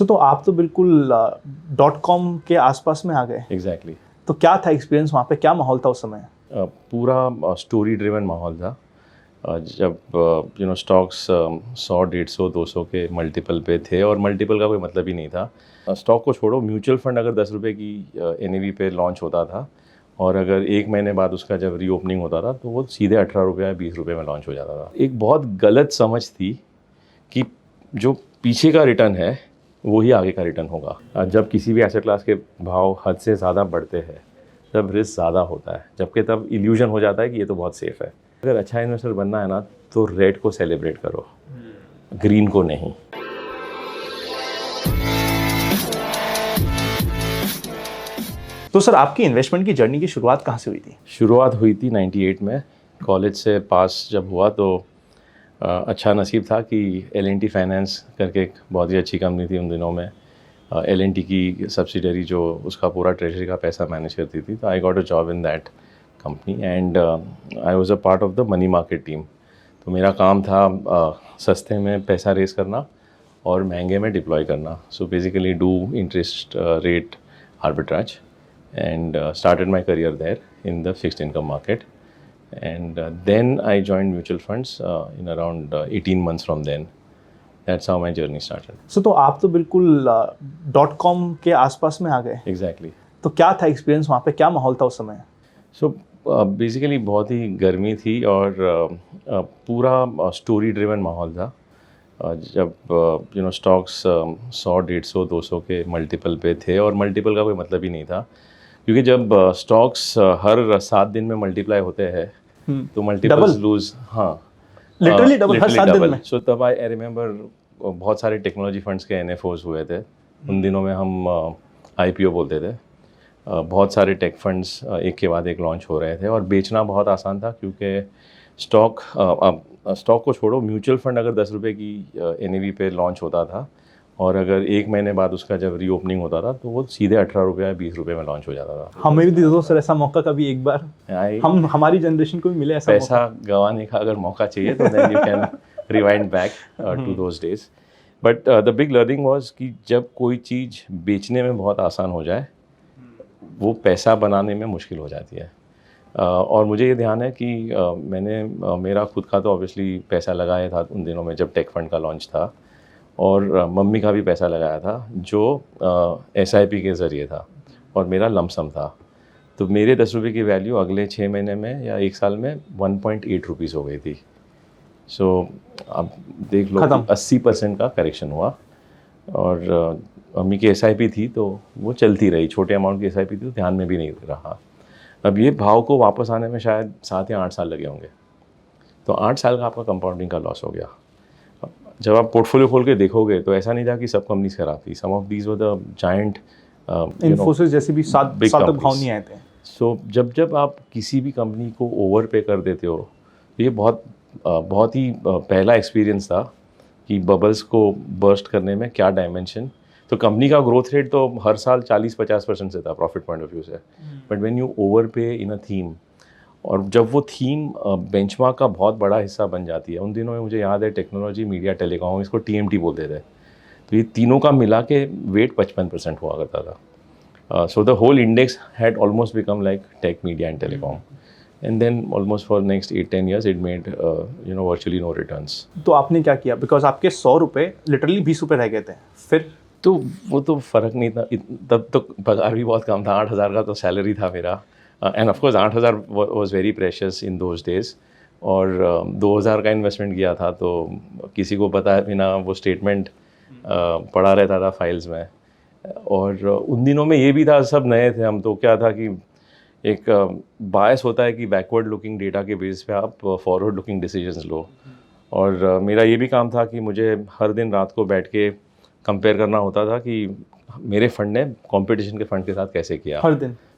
तो आप तो बिल्कुल .com के आसपास में आ गए। एग्जैक्टली तो क्या था एक्सपीरियंस वहाँ पे, क्या माहौल था उस समय? पूरा स्टोरी ड्रिवन माहौल था। जब स्टॉक्स 100, 150, 200 के मल्टीपल पे थे और मल्टीपल का कोई मतलब ही नहीं था। स्टॉक को छोड़ो, म्यूचुअल फंड अगर 10 रुपये की NAV पे लॉन्च होता था और अगर 1 महीने बाद उसका जब रीओपनिंग होता था तो वो सीधे 18 रुपये या 20 रुपये में लॉन्च हो जाता था। एक बहुत गलत समझ थी कि जो पीछे का रिटर्न है वो ही आगे का रिटर्न होगा। जब किसी भी एसेट क्लास के भाव हद से ज़्यादा बढ़ते हैं तब रिस्क ज़्यादा होता है, जबकि तब इल्यूजन हो जाता है कि ये तो बहुत सेफ़ है। अगर अच्छा इन्वेस्टर बनना है ना तो रेड को सेलिब्रेट करो, ग्रीन को नहीं। तो सर, आपकी इन्वेस्टमेंट की जर्नी की शुरुआत कहाँ से हुई थी? शुरुआत हुई थी 98 में। कॉलेज से पास जब हुआ तो अच्छा नसीब था कि L&T फाइनेंस करके एक बहुत ही अच्छी कंपनी थी उन दिनों में। L&T की सब्सिडरी जो उसका पूरा ट्रेजरी का पैसा मैनेज करती थी, तो I got a job in that company and I was a part of the money market team. तो मेरा काम था सस्ते में पैसा रेस करना और महंगे में डिप्लॉय करना। So basically do interest rate arbitrage and started my career there in the fixed income market. And then I joined mutual funds in around 18 months from then. That's how my journey started. तो आप तो बिल्कुल .com के आसपास में आ गए। Exactly. तो क्या था एक्सपीरियंस वहाँ पे, क्या माहौल था उस समय? So basically बहुत ही गर्मी थी और पूरा स्टोरी ड्रिवन माहौल था। जब स्टॉक्स 100, 150, 200 के मल्टीपल पे थे और मल्टीपल का कोई मतलब ही नहीं था, क्योंकि जब स्टॉक्स हर 7 दिन में मल्टीप्लाई होते हैं तो मल्टीपल्स लूज। हाँ, लिटरली डबल, हर 7 दिन में। सो तब आई रिमेंबर बहुत सारे टेक्नोलॉजी फंड्स के NFOs हुए थे उन दिनों में। हम IPO बोलते थे। बहुत सारे टेक फंड्स एक के बाद एक लॉन्च हो रहे थे और बेचना बहुत आसान था, क्योंकि स्टॉक को छोड़ो, म्यूचुअल फंड अगर 10 रुपये की NAV पे लॉन्च होता था और अगर 1 महीने बाद उसका जब रीओपनिंग होता था तो वो सीधे 18 रुपये या 20 रुपये में लॉन्च हो जाता था। हमें भी दे दो सर ऐसा मौका कभी एक बार, हमारी जनरेशन को भी मिले ऐसा पैसा गंवाने का अगर मौका चाहिए तो then you can rewind back to those days. But the big learning was कि जब कोई चीज़ बेचने में बहुत आसान हो जाए वो पैसा बनाने में मुश्किल हो जाती है। और मुझे ये ध्यान है कि मैंने मेरा खुद का तो ऑब्वियसली पैसा लगाया था उन दिनों में जब टेक फंड का लॉन्च था, और मम्मी का भी पैसा लगाया था जो SIP के ज़रिए था और मेरा लमसम था। तो मेरे 10 रुपये की वैल्यू अगले 6 महीने में या 1 साल में 1.8 रुपीज़ हो गई थी। सो अब देख लो 80% का करेक्शन हुआ। और मम्मी की SIP थी तो वो चलती रही, छोटे अमाउंट की SIP थी तो ध्यान में भी नहीं रहा। अब ये भाव को वापस आने में शायद 7 या 8 साल लगे होंगे। तो 8 साल का आपका कंपाउंडिंग का लॉस हो गया। जब आप पोर्टफोलियो खोल के देखोगे तो ऐसा नहीं था कि सब कंपनीज खराब थी। Some of these were the giant, Infosys जैसे भी 7 तक भाव नहीं आए थे। सो जब आप किसी भी कंपनी को ओवर पे कर देते हो, ये बहुत ही पहला एक्सपीरियंस था कि बबल्स को बर्स्ट करने में क्या डायमेंशन। तो कंपनी का ग्रोथ रेट तो हर साल 40-50% से था प्रॉफिट पॉइंट ऑफ व्यू से, बट व्हेन यू ओवर पे इन अ थीम, और जब वो थीम बेंचमार्क का बहुत बड़ा हिस्सा बन जाती है। उन दिनों में मुझे याद है टेक्नोलॉजी, मीडिया, टेलीकॉम, इसको TMT बोलते थे। तो ये तीनों का मिला के वेट 55% हुआ करता था। So the whole index had almost become like tech, media and telecom, and then almost for next 8-10 years it made virtually no returns. तो आपने क्या किया? बिकॉज आपके 100 रुपये लिटरली 20 रुपये रह गए थे। फिर तो वो तो फ़र्क नहीं था, तब तो पगार भी बहुत कम था। 8,000 का तो सैलरी था मेरा, and of course 8,000 was very precious in those days. और 2,000 का इन्वेस्टमेंट किया था तो किसी को पता बिना वो स्टेटमेंट पड़ा रहता था फाइल्स में। और उन दिनों में ये भी था, सब नए थे हम, तो क्या था कि एक बायस होता है कि बैकवर्ड लुकिंग डेटा के बेस पे आप फॉरवर्ड लुकिंग डिसीजंस लो। और मेरा ये भी काम था कि मुझे हर दिन रात को बैठ के कंपेयर करना होता था कि मेरे फंड ने कंपटीशन के फंड के साथ कैसे किया।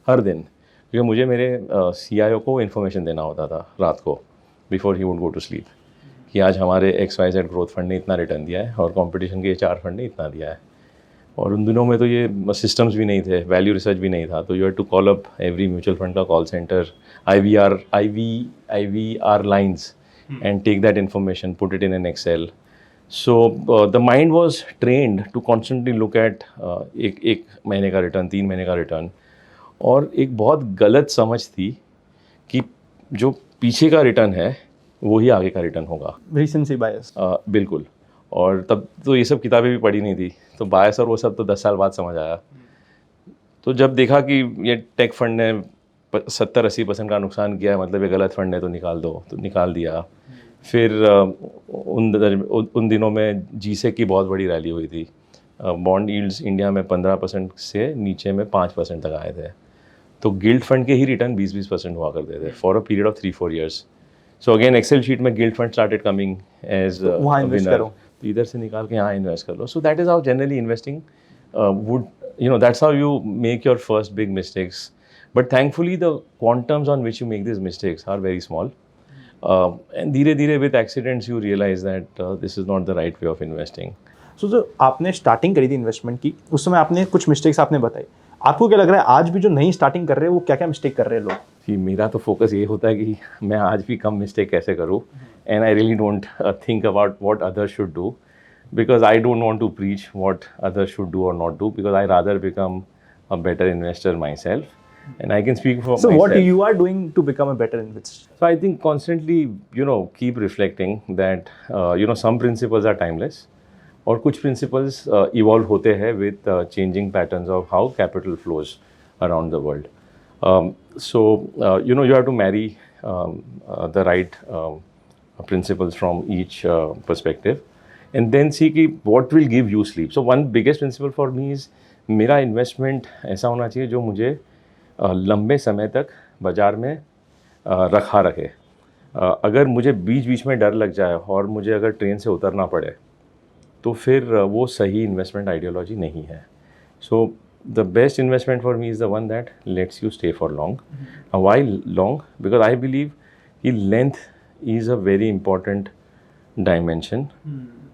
हर दिन क्योंकि मुझे मेरे CIO को इन्फॉर्मेशन देना होता था रात को बिफोर ही वुड गो टू स्लीप, कि आज हमारे XYZ ग्रोथ फंड ने इतना रिटर्न दिया है और कंपटीशन के 4 फंड ने इतना दिया है। और उन दिनों में तो ये सिस्टम्स भी नहीं थे, वैल्यू रिसर्च भी नहीं था, तो you had to call up every mutual fund का call centre, IVR lines, and take that information, put it in an Excel, so the mind was trained to constantly look at एक महीने का return, 3 महीने का return, और एक बहुत गलत समझ थी कि जो पीछे का रिटर्न है वही आगे का रिटर्न होगा। रीसेंसी बायस। बिल्कुल। और तब तो ये सब किताबें भी पढ़ी नहीं थी, तो बायस और वो सब तो 10 साल बाद समझ आया। तो जब देखा कि ये टेक फंड ने 70-80% का नुकसान किया है, मतलब ये गलत फंड है, तो निकाल दो, तो निकाल दिया। फिर उन दिनों में जीसेक की बहुत बड़ी रैली हुई थी। बॉन्ड यील्ड्स इंडिया में 15% से नीचे में 5% तक आए थे, तो गिल्ड फंड के ही रिटर्न 20-20% हुआ करते थे for a period of 3-4 years. So again Excel sheet में gilt fund started coming as वहाँ इन्वेस्ट करो, तो इधर से निकाल के यहाँ इन्वेस्ट कर लो। So that is how generally investing would, you know, that's how you make your first big mistakes. But thankfully the quantums on which you make these mistakes are very small, and धीरे धीरे with accidents you realize that this is not the right way of investing. सो जो आपने starting करी थी investment की, उस समय आपने कुछ मिस्टेक्स आपने बताई, आपको क्या लग रहा है आज भी जो नई स्टार्टिंग कर रहे हैं वो क्या क्या मिस्टेक कर रहे हैं लोग? कि मेरा तो फोकस ये होता है कि मैं आज भी कम मिस्टेक कैसे करूँ, and I really don't think about what others should do, because I don't want to preach what others should do or not do, because I rather become a better investor myself, and I can speak for So myself. what you are doing to become a better investor? So I think constantly, you know, keep reflecting that you know, some principles are timeless, और कुछ principles evolve होते हैं with changing patterns of how capital flows around the world. So you know, you have to marry the right principles from each perspective, and then see कि what will give you sleep. So one biggest principle for me is मेरा investment ऐसा होना चाहिए जो मुझे लंबे समय तक बाज़ार में रखा रखे। अगर मुझे बीच बीच में डर लग जाए और मुझे अगर ट्रेन से उतरना पड़े, तो फिर वो सही इन्वेस्टमेंट आइडियोलॉजी नहीं है। So the best investment for me is the one that lets you stay for long. Why long? Because I believe कि length is a very important dimension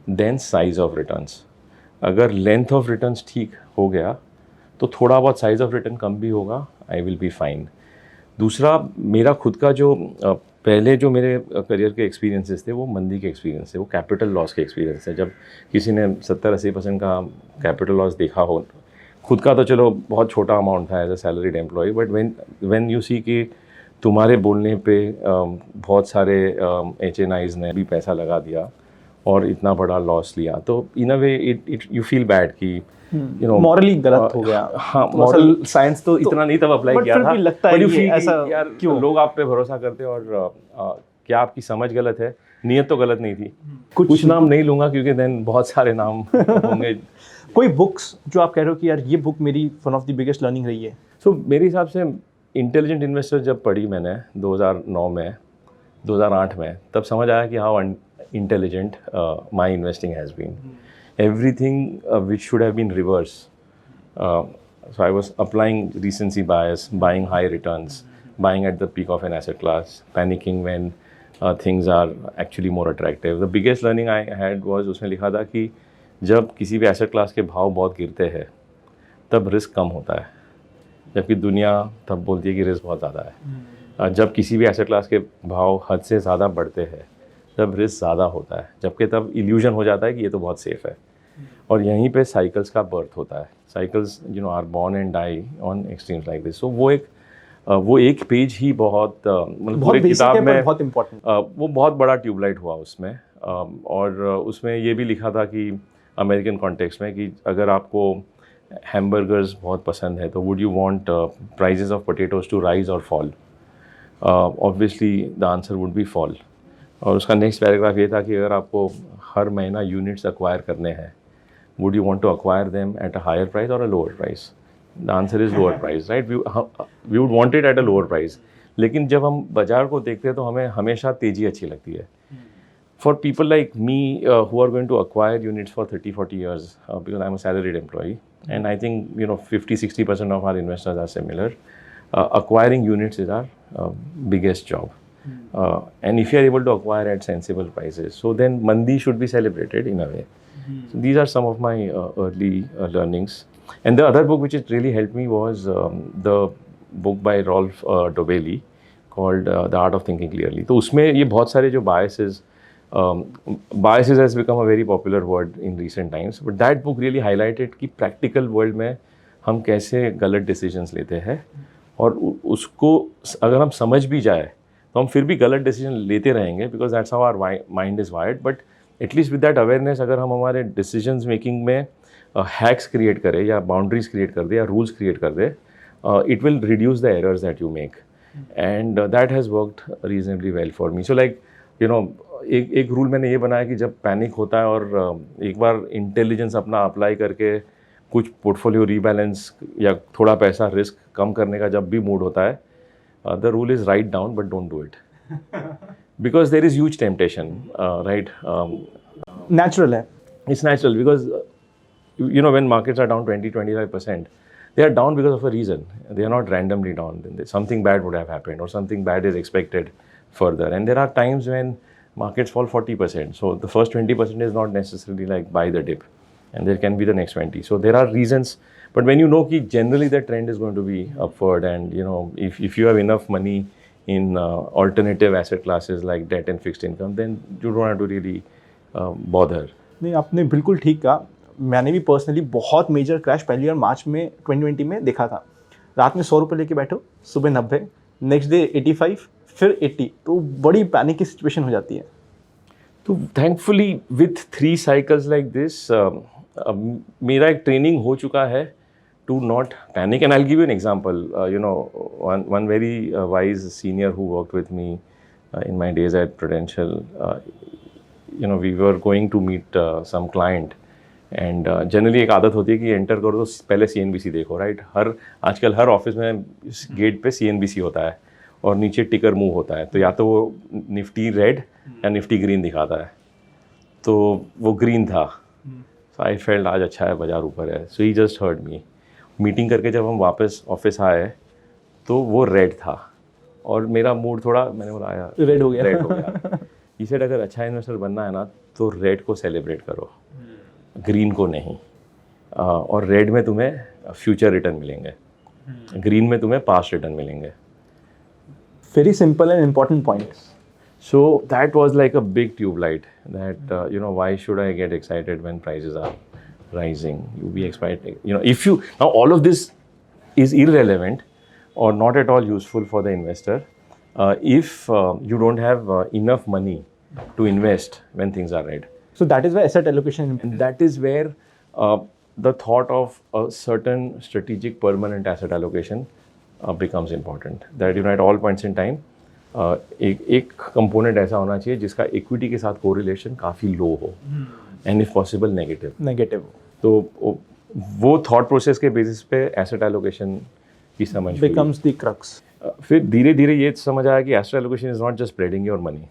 than size of returns. अगर length of returns ठीक हो गया तो थोड़ा बहुत size of return कम भी होगा, आई विल बी फाइन। दूसरा, मेरा खुद का जो पहले जो मेरे करियर के एक्सपीरियंसेस थे वो मंदी के एक्सपीरियंस थे, वो कैपिटल लॉस के एक्सपीरियंस है। जब किसी ने 70-80% का कैपिटल लॉस देखा हो, खुद का तो चलो बहुत छोटा अमाउंट था as a salaried employee, but when you see कि तुम्हारे बोलने पे बहुत सारे HNIs ने भी पैसा लगा दिया और इतना बड़ा लॉस लिया, तो in a way it you feel bad कि यू नो मॉरली गलत हो गया। हाँ, मॉरल साइंस तो इतना नहीं तब अप्लाई but किया फिर था, भी लगता है but you ये feel कि ऐसा यार क्यों? लोग आप पे भरोसा करते हैं, और क्या आपकी समझ गलत है? नियत तो गलत नहीं थी। कुछ नाम नहीं लूँगा क्योंकि देन बहुत सारे नाम होंगे। कोई बुक्स जो आप कह रहे हो कि यार ये बुक मेरी one of the biggest learning रही है? सो मेरे हिसाब से इंटेलिजेंट इन्वेस्टर जब पढ़ी मैंने 2009 में, 2008 में, तब समझ आया कि how intelligent my investing has been. Everything which should have been reverse, so I was applying recency bias, buying high returns, buying at the peak of an asset class, panicking when things are actually more attractive. The biggest learning I had was, उसमें लिखा था कि जब किसी भी asset class के भाव बहुत गिरते हैं तब रिस्क कम होता है, जबकि दुनिया तब बोलती है कि रिस्क बहुत ज़्यादा है। जब किसी भी asset class के भाव हद से ज़्यादा बढ़ते हैं तब रिस्क ज़्यादा होता है, जबकि तब इल्यूजन हो जाता है कि ये तो बहुत सेफ़ है। और यहीं पे साइकिल्स का बर्थ होता है। Cycles you know are born and die on extremes like this. सो वो एक पेज ही बहुत मतलब पूरे किताब में बहुत इम्पोर्टेंट। वो बहुत बड़ा ट्यूबलाइट हुआ उसमें। और उसमें ये भी लिखा था कि अमेरिकन कॉन्टेक्स्ट में कि अगर आपको हैमबर्गर्स बहुत पसंद है तो would you want prices of potatoes to rise और fall? Obviously the answer would be fall. और उसका नेक्स्ट पैराग्राफ ये था कि अगर आपको हर महीना यूनिट्स एक्वायर करने हैं, would you want to acquire them at a higher price or a lower price? The answer is lower price, right? We would want it at a lower price. लेकिन जब हम बाजार को देखते हैं तो हमें हमेशा तेज़ी अच्छी लगती है। For people like me who are going to acquire units for 30-40 years, because I'm a salaried employee, and I think 50-60% of our investors are similar, acquiring units is our biggest job. And if you are able to acquire at sensible prices, so then mandi should be celebrated in a way. So these are some of my early learnings. And the other book which has really helped me was the book by Rolf Dobelli called The Art of Thinking Clearly. तो उसमें ये बहुत सारे जो biases biases has become a very popular word in recent times, but that book really highlighted कि practical world में हम कैसे गलत डिसीजंस लेते हैं, और उसको अगर हम समझ भी जाए तो हम फिर भी गलत डिसीजन लेते रहेंगे, because that's how our mind is wired. But at least with that awareness अगर हम हमारे डिसीजंस मेकिंग में हैक्स क्रिएट करें या बाउंड्रीज क्रिएट कर दे या रूल्स क्रिएट कर दे, it will reduce the errors that you make. And that has worked reasonably well for me. So like, you know, एक रूल मैंने ये बनाया कि जब पैनिक होता है और एक बार इंटेलिजेंस अपना अप्लाई करके कुछ पोर्टफोलियो रीबैलेंस या थोड़ा पैसा रिस्क कम करने का जब भी मूड होता है, the rule is write down but don't do it, because there is huge temptation, right. Natural है. It's natural because, you know, when markets are down 20-25%, they are down because of a reason. They are not randomly down. Something bad would have happened or something bad is expected further. And there are times when markets fall 40%. So the first 20% is not necessarily like buy the dip, and there can be the next 20. So there are reasons. But when you know that generally the trend is going to be upward, and you know, if you have enough money in alternative asset classes like debt and fixed income, then you don't have to really bother. नहीं, आपने बिल्कुल ठीक कहा. मैंने भी personally बहुत major crash पहली बार मार्च में 2020 में देखा था. रात में 100 रुपये लेके बैठो, सुबह 90, नेक्स्ट डे 85, फिर 80, तो बड़ी पैनिक की सिचुएशन हो जाती है. तो thankfully with 3 cycles like this मेरा एक ट्रेनिंग हो चुका है to not panic. And I will give you an example. You know, one very wise senior who worked with me in my days at Prudential, you know, we were going to meet some client, and generally एक आदत होती है कि enter करो तो पहले CNBC देखो, right. आजकल हर ऑफिस में गेट पे CNBC होता है और नीचे टिकर मूव होता है, तो या तो वो निफ्टी रेड या निफ्टी ग्रीन दिखाता है, तो वो ग्रीन था. सो आई फेल्ट आज अच्छा है, बाजार ऊपर है. सो ही जस्ट हर्ड मी. मीटिंग करके जब हम वापस ऑफिस आए तो वो रेड था, और मेरा मूड थोड़ा, मैंने बोला यार रेड हो गया. ही सेड अगर अच्छा इन्वेस्टर बनना है ना तो रेड को सेलिब्रेट करो, ग्रीन को नहीं. और रेड में तुम्हें फ्यूचर रिटर्न मिलेंगे, ग्रीन में तुम्हें पास्ट रिटर्न मिलेंगे. Very simple and important points. So that was like a big tube light that, you know, why should I get excited when prices are rising? You be excited, you know, if you, now all of this is irrelevant or not at all useful for the investor if you don't have enough money to invest when things are red. So that is why asset allocation. And that is where the thought of a certain strategic permanent asset allocation becomes important. That, you know, at all points in time, एक component ऐसा होना चाहिए जिसका equity के साथ correlation काफ़ी लो हो, and if possible negative. तो वो थॉट प्रोसेस के बेसिस पे एसेट एलोकेशन की समझ बिकम्स द क्रक्स. फिर धीरे धीरे ये समझ आया कि asset allocation is not just spreading your money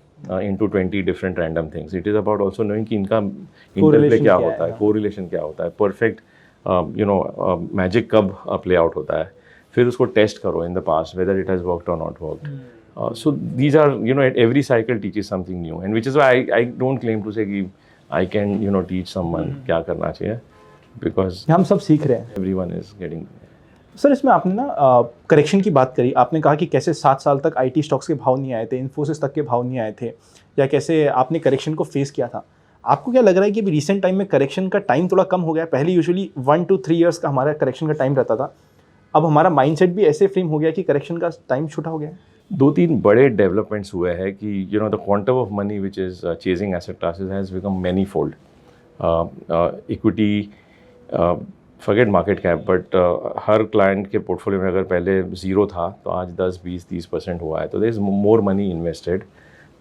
into 20 different random things. It is about also knowing कि इनका इंटरप्ले क्या होता है, कोरिलेशन क्या होता है, परफेक्ट यू नो मैजिक कब प्ले आउट होता है. फिर उसको टेस्ट करो in the past whether it has worked or not worked. So these are, you know, every cycle teaches something new, and which is why I don't claim to say कि I can, you know, teach someone क्या करना चाहिए, because हम सब सीख रहे हैं. everyone is getting. Sir, इसमें आपने ना करेक्शन की बात करी. आपने कहा कि कैसे 7 साल तक IT स्टॉक्स के भाव नहीं आए थे, इन्फोसिस तक के भाव नहीं आए थे, या कैसे आपने करेक्शन को फेस किया था. आपको क्या लग रहा है कि अभी रिसेंट टाइम में करेक्शन का टाइम थोड़ा कम हो गया? पहले यूजुअली 1 to 3 years का हमारा करेक्शन का टाइम रहता था. अब हमारा माइंडसेट भी ऐसे फ्रेम हो गया कि करेक्शन का टाइम छोटा हो गया है. 2-3 बड़े डेवलपमेंट्स हुए हैं कि, you know, the quantum of money which is chasing asset classes has become manifold. Equity, forget market cap, but her client के पोर्टफोलियो में अगर पहले 0 था तो आज 10, 20, 30% हुआ है. तो there is more money invested,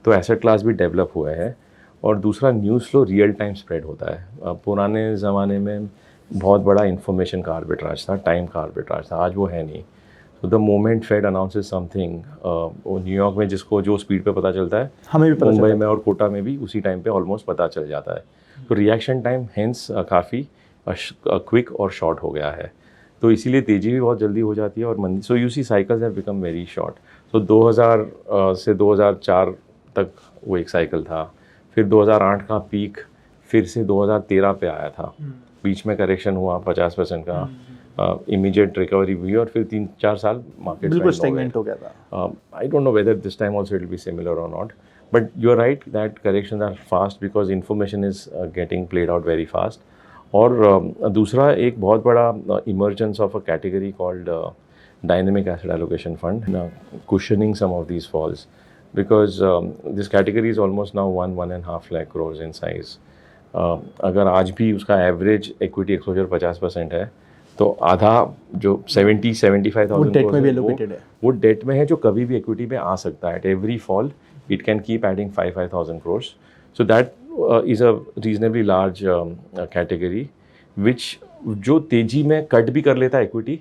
तो एसेट क्लास भी डेवलप हुए हैं. और दूसरा, news flow real time spread होता है. पुराने ज़माने में बहुत बड़ा इन्फॉर्मेशन का आर्बिट्राज था, टाइम का आर्बिट्राज था, आज वो है नहीं. तो the moment Fed announces something, वो न्यूयॉर्क में जिसको जो स्पीड पे पता चलता है, हमें भी पता मुंबई में और कोटा में भी उसी टाइम पे ऑलमोस्ट पता चल जाता है. तो रिएक्शन टाइम हेंस काफ़ी क्विक और शॉर्ट हो गया है. तो इसीलिए तेज़ी भी बहुत जल्दी हो जाती है और मंदी. So you see cycles have become very short. So 2000 से 2004 तक वो एक साइकिल था. फिर 2008 का पीक फिर से 2013 पे आया था. बीच में करेक्शन हुआ 50% का, इमीडिएट रिकवरी हुई और फिर 3-4 साल मार्केट बिल्कुल स्टैग्नेंट हो गया था. I don't know whether this time also it will be similar और not, But you're right that corrections are fast because information is getting played out very fast. और दूसरा एक बहुत बड़ा emergence of a category called dynamic asset allocation fund, cushioning some of these falls, because this category is almost now 1.5 lakh crores in size. अगर आज भी उसका average equity exposure 50% है, तो आधा जो 70-75,000 डेट में भी एलोकेटेड है, वो डेट में है जो कभी भी इक्विटी में आ सकता है. At every fall it can keep adding 5,000 crores. So that is a reasonably large category which जो तेजी में कट भी कर लेता है इक्विटी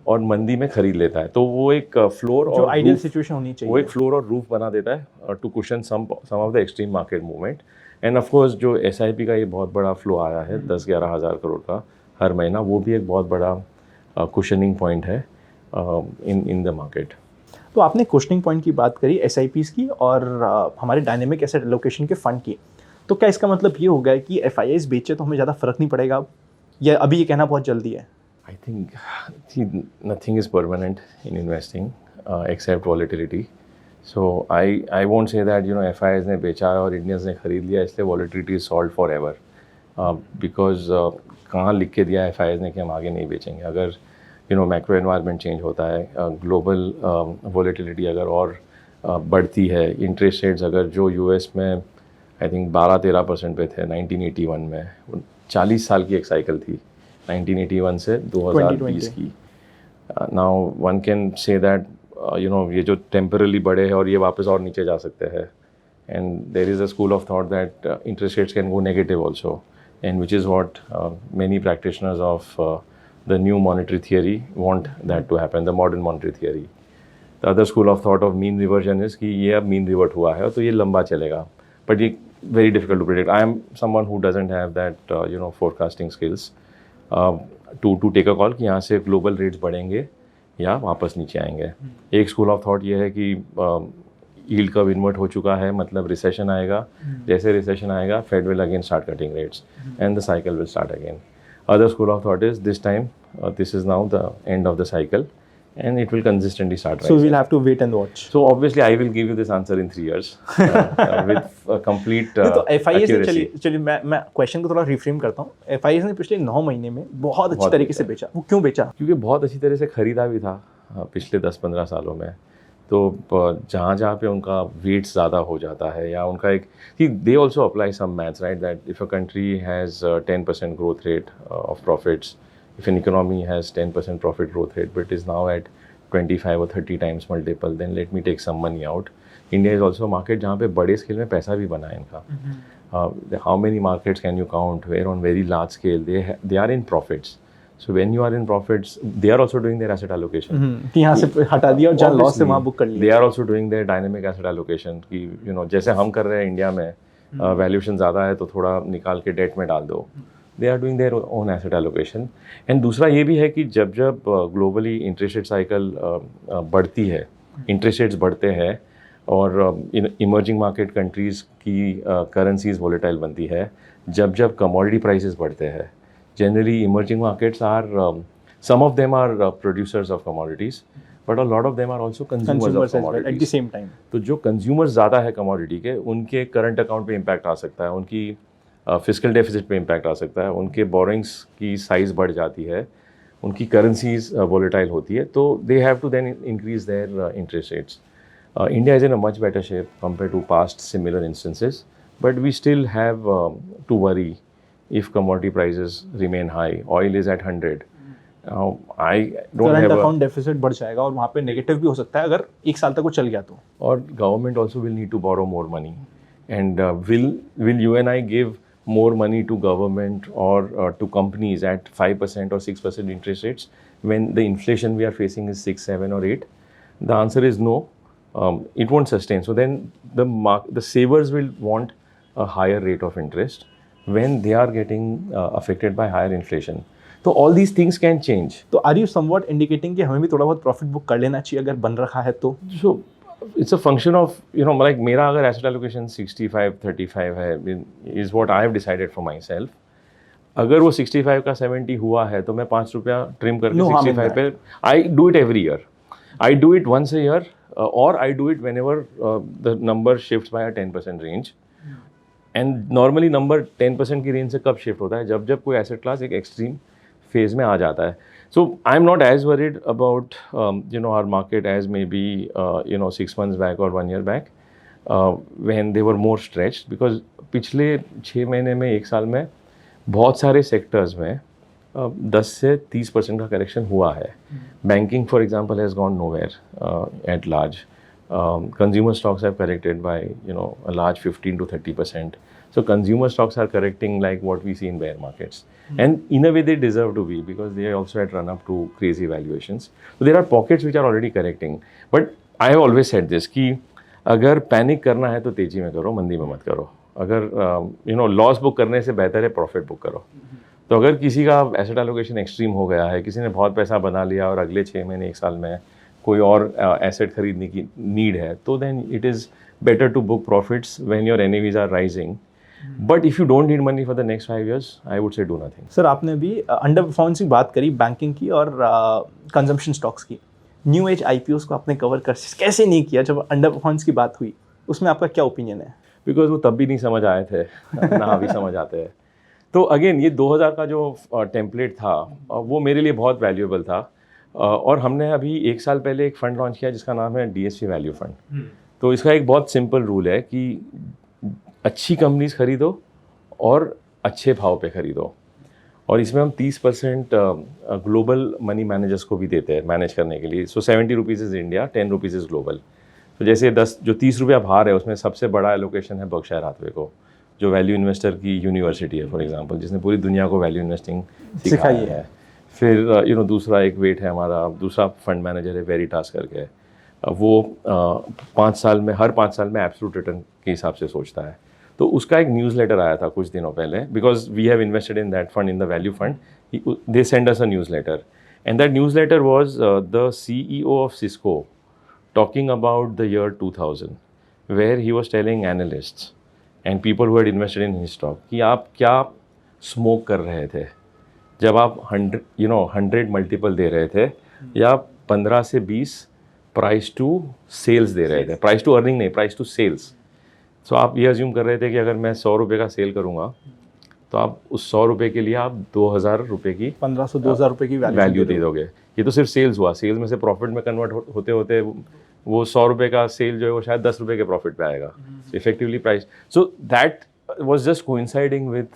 और मंदी में खरीद लेता है. तो वो एक फ्लोर जो और आइडियल roof- सिचुएशन होनी चाहिए. वो एक फ्लोर और रूफ बना देता है to cushion some of the extreme market movement. And of course जो SIP का ये बहुत बड़ा फ्लो आया है 10-11 हज़ार करोड़ का हर महीना, वो भी एक बहुत बड़ा कुशनिंग पॉइंट है इन द मार्केट. तो आपने क्वेश्चनिंग पॉइंट की बात करी SIPs की और हमारे डायनेमिक एसेट एलोकेशन के फंड की. तो क्या इसका मतलब ये होगा कि FIIs बेचे तो हमें ज़्यादा फर्क नहीं पड़ेगा अब, या अभी ये कहना बहुत जल्दी है? I think nothing is permanent in investing except volatility. So I won't say that FIIs ने बेचा और Indians ने खरीद लिया इसलिए volatility is solved forever. Because कहाँ लिख के दिया FIIs ने कि हम आगे नहीं बेचेंगे. अगर मैक्रो एनवायरनमेंट चेंज होता है, ग्लोबल वॉलेटिलिटी अगर और बढ़ती है, इंटरेस्ट रेट्स अगर जो US में आई थिंक 12-13% पे थे 1981 में, 40 साल की एक साइकिल थी 1981 से 2020 की. Now one can say that ये जो टेम्परली बढ़े हैं और ये वापस और नीचे जा सकते हैं. And there is a school of thought that interest rates can go negative also, and which is what many practitioners of the new monetary theory want that to happen, the modern monetary theory. The other school of thought of mean reversion is कि ये अब mean revert हुआ है तो ये लंबा चलेगा. But ये very difficult to predict. I am someone who doesn't have that forecasting skills to take a call कि यहाँ से global rates बढ़ेंगे या वापस नीचे आएंगे. एक school of thought ये है कि yield curve invert हो चुका है, मतलब recession आएगा, जैसे recession आएगा Fed will again start cutting rates and the cycle will start again. Other school of thought is this time, this is now the end of the cycle and it will consistently start rising. So we'll have to wait and watch. So obviously I will give you this answer in 3 years with complete तो FIIs ने accuracy. चलिए मैं question को थोड़ा reframe करता हूँ. FIIs ने पिछले 9 महीने में बहुत अच्छी तरीके से बेचा. वो क्यों बेचा? क्योंकि बहुत अच्छी तरह से खरीदा भी था पिछले 10-15 सालों में. तो जहाँ पे उनका वेट्स ज़्यादा हो जाता है या उनका एक they also apply some maths right that if a country has 10% growth rate of profits, if an economy has 10% profit growth rate but is now at 25 or 30 times multiple, then let me take some money out. India is also market जहाँ पे बड़े scale में पैसा भी बना है इनका. How many markets can you count where on very large scale they are in profits. So when you are in profits, they are also doing their asset allocation. कि यहाँ से हटा दिया और जहाँ लॉस से वहाँ बुक कर लिया. They are also doing their dynamic asset allocation कि जैसे हम कर रहे हैं इंडिया में, वैल्यूएशन ज़्यादा है तो थोड़ा निकाल के डेट में डाल दो. They are doing their own asset allocation. And दूसरा ये भी है कि जब ग्लोबली इंटरेस्ट रेट साइकिल बढ़ती है, इंटरेस्ट रेट्स बढ़ते हैं और इमर्जिंग मार्केट कंट्रीज़ की करेंसीज वॉलेटाइल बनती है, जब कमोडिटी प्राइसेस बढ़ते हैं. Generally, emerging markets are, some of them are producers of commodities, but a lot of them are also consumers of commodities. At the same time. तो जो consumers ज़्यादा है commodity के, उनके current account पे impact आ सकता है, उनकी fiscal deficit पे impact आ सकता है, उनके borrowings की size बढ़ जाती है, उनकी currencies volatile होती है, तो they have to then increase their interest rates. India is in a much better shape compared to past similar instances, but we still have to worry if commodity prices remain high. Oil is at 100. Now, I don't current have account deficit बढ़ जाएगा और वहाँ पे negative भी हो सकता है अगर एक साल तक वो चल गया तो. और government also will need to borrow more money. And will you and I give more money to government or to companies at 5% or 6% interest rates when the inflation we are facing is 6, 7 or 8? The answer is no. It won't sustain. So then the savers will want a higher rate of interest when they are getting affected by higher inflation. So all these things can change. तो are you somewhat indicating कि हमें भी थोड़ा बहुत profit book कर लेना चाहिए अगर बन रखा है तो? So it's a function of like मेरा अगर asset allocation 65-35 है is what I have decided for myself. अगर वो 65 का 70 हुआ है तो मैं 5 रुपया ट्रिम करके 65 पे I do it every year. I do it once a year or I do it whenever the number shifts by a 10% range. And normally number 10% की रेंज से कब शिफ्ट होता है, जब जब कोई एसेट क्लास एक एक्सट्रीम फेज में आ जाता है. So I'm not as worried about our market as maybe 6 months back or 1 year back when they were more stretched, because पिछले 6 महीने में 1 साल में बहुत सारे सेक्टर्स में 10 से 30% का करेक्शन हुआ है. Banking for example has gone nowhere at large. Consumer stocks have corrected by a large 15 to 30%. So consumer stocks are correcting like what we see in bear markets. And in a way they deserve to be, because they also had run up to crazy valuations. So there are pockets which are already correcting. But I have always said this कि अगर panic करना है तो तेजी में करो, मंदी में मत करो. अगर लॉस बुक करने से बेहतर है प्रॉफिट बुक करो. तो अगर किसी का एसेट एलोकेशन एक्सट्रीम हो गया है, किसी ने बहुत पैसा बना लिया और अगले 6 महीने 1 साल में कोई और एसेट खरीदने की नीड है, तो then it is better to book profits when your NAVs are rising. But if you don't need money for the next 5 years, I would say do nothing. Sir आपने भी अंडर परफॉर्मेंस की बात करी banking की और consumption stocks की. New age IPOs को आपने कवर कैसे नहीं किया जब अंडर परफॉर्मेंस की बात हुई, उसमें आपका क्या ओपिनियन है? बिकॉज वो तब भी नहीं समझ आए थे ना अभी समझ आते हैं. तो अगेन ये 2000 का जो टेम्पलेट था वो मेरे लिए बहुत वैल्यूएबल था. और हमने अभी 1 साल पहले एक फ़ंड लॉन्च किया जिसका नाम है DSP वैल्यू फंड. तो इसका एक बहुत सिंपल रूल है कि अच्छी कंपनीज खरीदो और अच्छे भाव पे खरीदो. और इसमें हम 30% ग्लोबल मनी मैनेजर्स को भी देते हैं मैनेज करने के लिए. सो 70 rupees is India, 10 rupees is global. तो जैसे 30 रुपया बाहर है, उसमें सबसे बड़ा एलोकेशन है बर्कशायर हाथवे को, जो वैल्यू इन्वेस्टर की यूनिवर्सिटी है फॉर एग्जांपल, जिसने पूरी दुनिया को वैल्यू इन्वेस्टिंग सिखाई है. फिर दूसरा एक वेट है हमारा, दूसरा फंड मैनेजर है वेरिटास करके. वो 5 साल में हर 5 साल में एब्सोल्यूट रिटर्न के हिसाब से सोचता है. तो उसका एक न्यूज़लेटर आया था कुछ दिनों पहले, because we have invested in that fund, in the value fund. They send us a newsletter, and that newsletter was the CEO of Cisco talking about the year 2000, where he was telling analysts and people who had invested in his stock कि आप क्या smoke कर रहे थे जब आप 100 multiple दे रहे थे, या 15 से 20 प्राइस टू सेल्स दे रहे थे. प्राइस टू अर्निंग नहीं, प्राइस टू सेल्स. सो आप ये अज्यूम कर रहे थे कि अगर मैं 100 रुपये का सेल करूँगा तो आप उस 100 रुपये के लिए आप 2000 रुपये की 1500-2000 रुपये की वैल्यू दे दोगे. ये तो सिर्फ सेल्स हुआ. सेल्स में से प्रॉफिट में कन्वर्ट होते होते वो 100 रुपये का सेल जो है वो शायद 10 रुपये के प्रॉफिट पे आएगा. Effectively price. So that was just coinciding with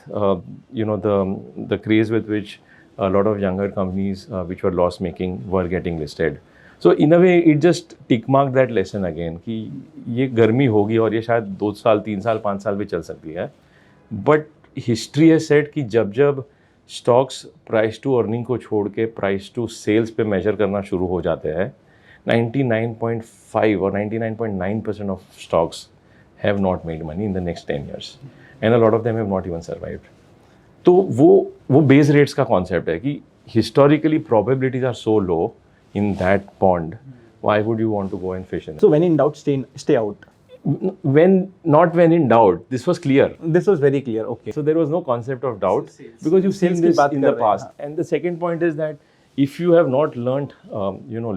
the craze with which a lot of younger companies which were loss making were getting listed. So in a way it just tick marked that lesson again कि ये गर्मी होगी और ये शायद 2 साल 3 साल 5 साल भी चल सकती है. बट हिस्ट्री है सेट कि जब जब स्टॉक्स प्राइस टू अर्निंग को छोड़ के प्राइस टू सेल्स पे मेजर करना शुरू हो जाते हैं, 99.5 or 99.9% of stocks have not made money in the next 10 years, and a lot of them have not even survived. तो वो बेस रेट्स का कॉन्सेप्ट है कि historically probabilities are so low in that pond, why would you want to go and fish in? So when in doubt, stay out. Not when in doubt. This was clear. This was very clear. Okay. So there was no concept of doubt because you've seen this in the past. And the second point is that if you have not learned,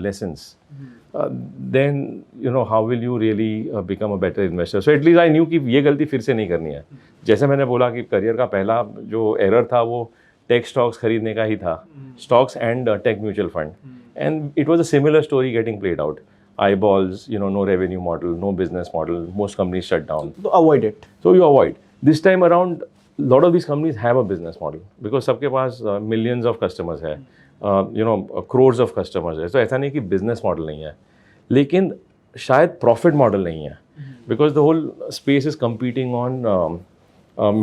lessons, then how will you really become a better investor? So at least I knew कि ये गलती फिर से नहीं करनी है. जैसे मैंने बोला कि करियर का पहला जो एरर था वो टेक स्टॉक्स खरीदने का ही था, stocks and tech mutual fund. And it was a similar story getting played out. Eyeballs, no revenue model, no business model, most companies shut down. So avoid it. So you avoid. This time around, a lot of these companies have a business model because सबके पास millions of customers है, crores of customers है. तो ऐसा नहीं कि business model नहीं है, लेकिन शायद profit model नहीं है, because the whole space is competing on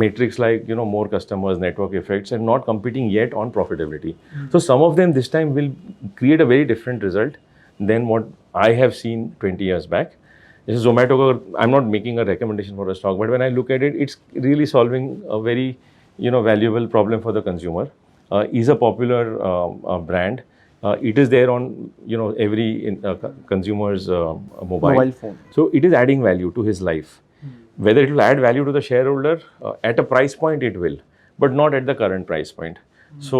metrics like more customers, network effects, and not competing yet on profitability. So some of them this time will create a very different result than what I have seen 20 years back. This is Zomato. I'm not making a recommendation for a stock, but when I look at it, it's really solving a very valuable problem for the consumer. Is a popular brand. It is there on every consumer's mobile phone. So it is adding value to his life. Whether it will add value to the shareholder at a price point, it will, but not at the current price point. So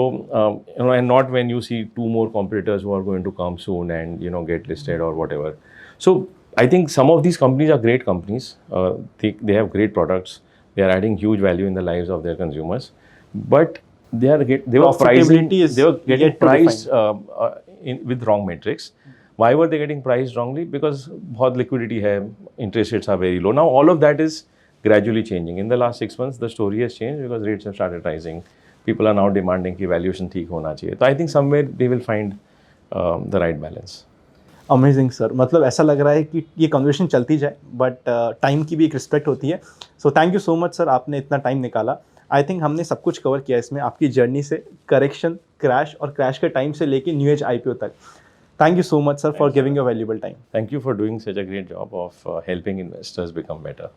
and not when you see 2 more competitors who are going to come soon and get listed or whatever. So I think some of these companies are great companies. They have great products. They are adding huge value in the lives of their consumers, but they were Profitability is getting yet to priced with wrong metrics. Why were they getting priced wrongly? Because बहुत liquidity है, interest rates are very low. Now all of that is gradually changing. In the last 6 months, the story has changed because rates have started rising. People are now demanding कि valuation ठीक होना चाहिए. So I think somewhere they will find the right balance. Amazing sir, मतलब ऐसा लग रहा है कि ये कन्वर्सेशन चलती जाए, बट टाइम की भी एक रिस्पेक्ट होती है. So thank you so much sir, आपने इतना टाइम निकाला. आई थिंक हमने सब कुछ कवर किया इसमें, आपकी जर्नी से करेक्शन, क्रैश और क्रैश के टाइम से लेके न्यू एज IPO तक. Thank you so much sir for giving your valuable time. Thank you for doing such a great job of helping investors become better.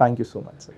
Thank you so much sir.